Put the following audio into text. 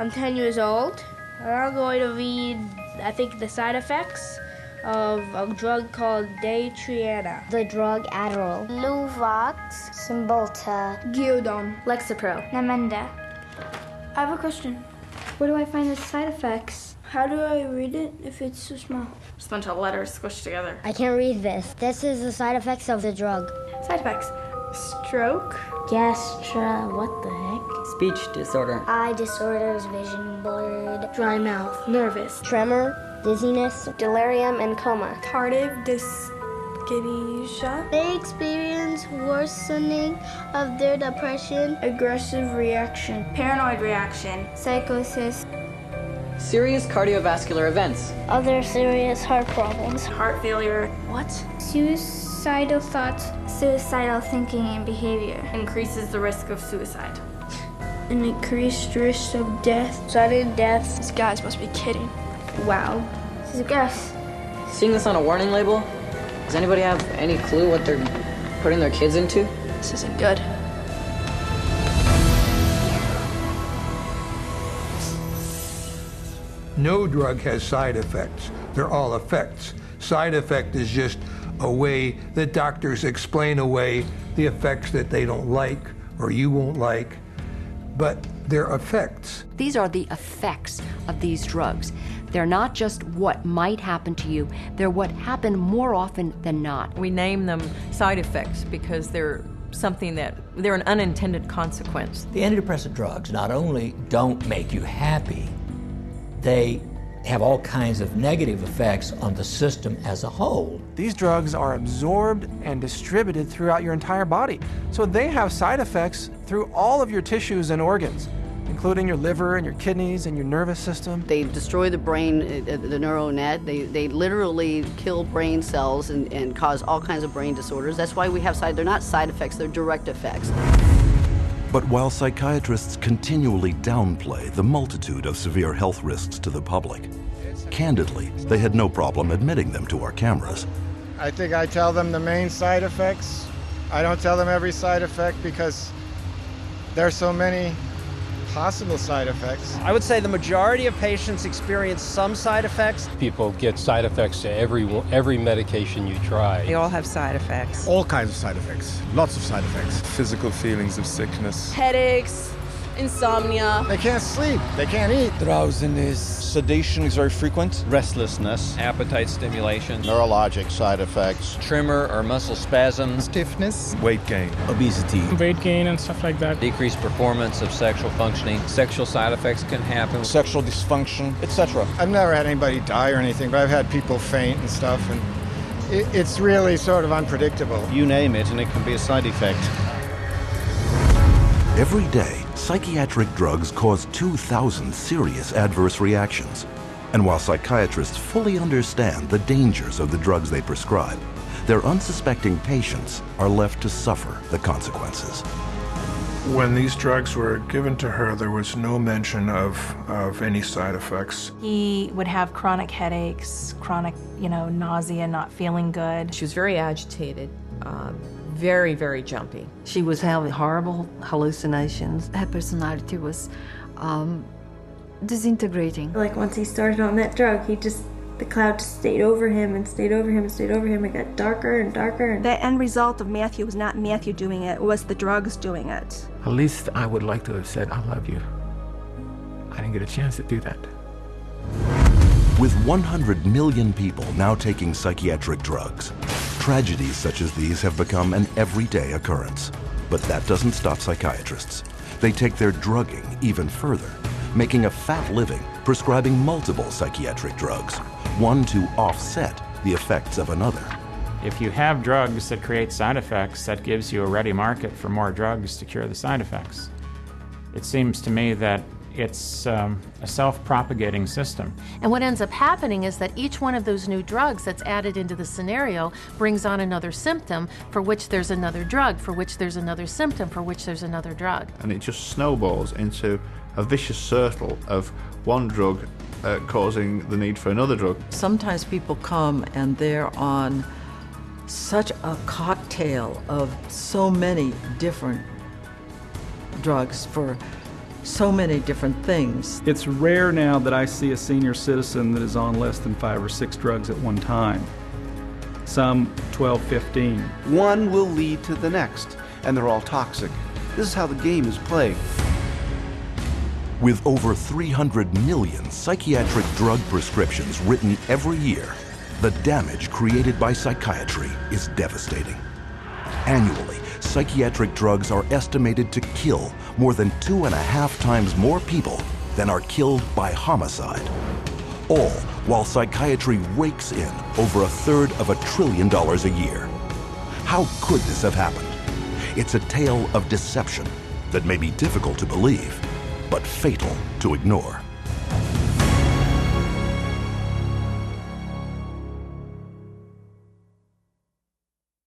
I'm 10 years old. I'm going to read, I think, the side effects of a drug called Daytriana. The drug Adderall. Luvox. Cymbalta. Geodon. Lexapro. Namenda. I have a question. Where do I find the side effects? How do I read it if it's so small? Just a bunch of letters squished together. I can't read this. This is the side effects of the drug. Side effects. Stroke. What the heck? Speech disorder. Eye disorders, vision blurred. Dry mouth. Nervous. Tremor, dizziness, delirium, and coma. Tardive dyskinesia. They experience worsening of their depression. Aggressive reaction. Paranoid reaction. Psychosis. Serious cardiovascular events. Other serious heart problems. Heart failure. What? Suicidal thoughts. Suicidal thinking and behavior. Increases the risk of suicide. An increased risk of death. Sudden deaths. These guys must be kidding. Wow. This is a guess. Seeing this on a warning label, does anybody have any clue what they're putting their kids into? This isn't good. No drug has side effects. They're all effects. Side effect is just a way that doctors explain away the effects that they don't like or you won't like, but they're effects. These are the effects of these drugs. They're not just what might happen to you, they're what happen more often than not. We name them side effects because they're an unintended consequence. The antidepressant drugs not only don't make you happy, they have all kinds of negative effects on the system as a whole. These drugs are absorbed and distributed throughout your entire body, so they have side effects through all of your tissues and organs, including your liver and your kidneys and your nervous system. They destroy the brain, the neural net. They literally kill brain cells and cause all kinds of brain disorders. That's why we have they're not side effects, they're direct effects. But while psychiatrists continually downplay the multitude of severe health risks to the public, candidly, they had no problem admitting them to our cameras. I think I tell them the main side effects. I don't tell them every side effect because there are so many possible side effects. I would say the majority of patients experience some side effects. People get side effects to every medication you try. They all have side effects. All kinds of side effects. Lots of side effects. Physical feelings of sickness. Headaches, insomnia. They can't sleep. They can't eat. Drowsiness. Sedation is very frequent. Restlessness. Appetite stimulation. Neurologic side effects. Tremor or muscle spasms. Stiffness. Weight gain. Obesity. Weight gain and stuff like that. Decreased performance of sexual functioning. Sexual side effects can happen. Sexual dysfunction, etc. I've never had anybody die or anything, but I've had people faint and stuff, and it's really sort of unpredictable. You name it, and it can be a side effect. Every day, psychiatric drugs cause 2,000 serious adverse reactions. And while psychiatrists fully understand the dangers of the drugs they prescribe, their unsuspecting patients are left to suffer the consequences. When these drugs were given to her, there was no mention of any side effects. He would have chronic headaches, chronic, nausea, not feeling good. She was very agitated, very, very jumpy. She was having horrible hallucinations. Her personality was disintegrating. Like once he started on that drug, the cloud just stayed over him and stayed over him and stayed over him. It got darker and darker. The end result of Matthew was not Matthew doing it was the drugs doing it. At least I would like to have said, I love you. I didn't get a chance to do that. With 100 million people now taking psychiatric drugs, tragedies such as these have become an everyday occurrence. But that doesn't stop psychiatrists. They take their drugging even further, making a fat living prescribing multiple psychiatric drugs, one to offset the effects of another. If you have drugs that create side effects, that gives you a ready market for more drugs to cure the side effects. It seems to me that it's a self-propagating system. And what ends up happening is that each one of those new drugs that's added into the scenario brings on another symptom for which there's another drug, for which there's another symptom, for which there's another drug. And it just snowballs into a vicious circle of one drug causing the need for another drug. Sometimes people come and they're on such a cocktail of so many different drugs for so many different things. It's rare now that I see a senior citizen that is on less than 5 or 6 drugs at one time. Some 12, 15. One will lead to the next, and they're all toxic. This is how the game is played. With over 300 million psychiatric drug prescriptions written every year, the damage created by psychiatry is devastating. Annually, psychiatric drugs are estimated to kill more than 2.5 times more people than are killed by homicide. All while psychiatry rakes in over 1/3 of $1 trillion a year. How could this have happened? It's a tale of deception that may be difficult to believe, but fatal to ignore.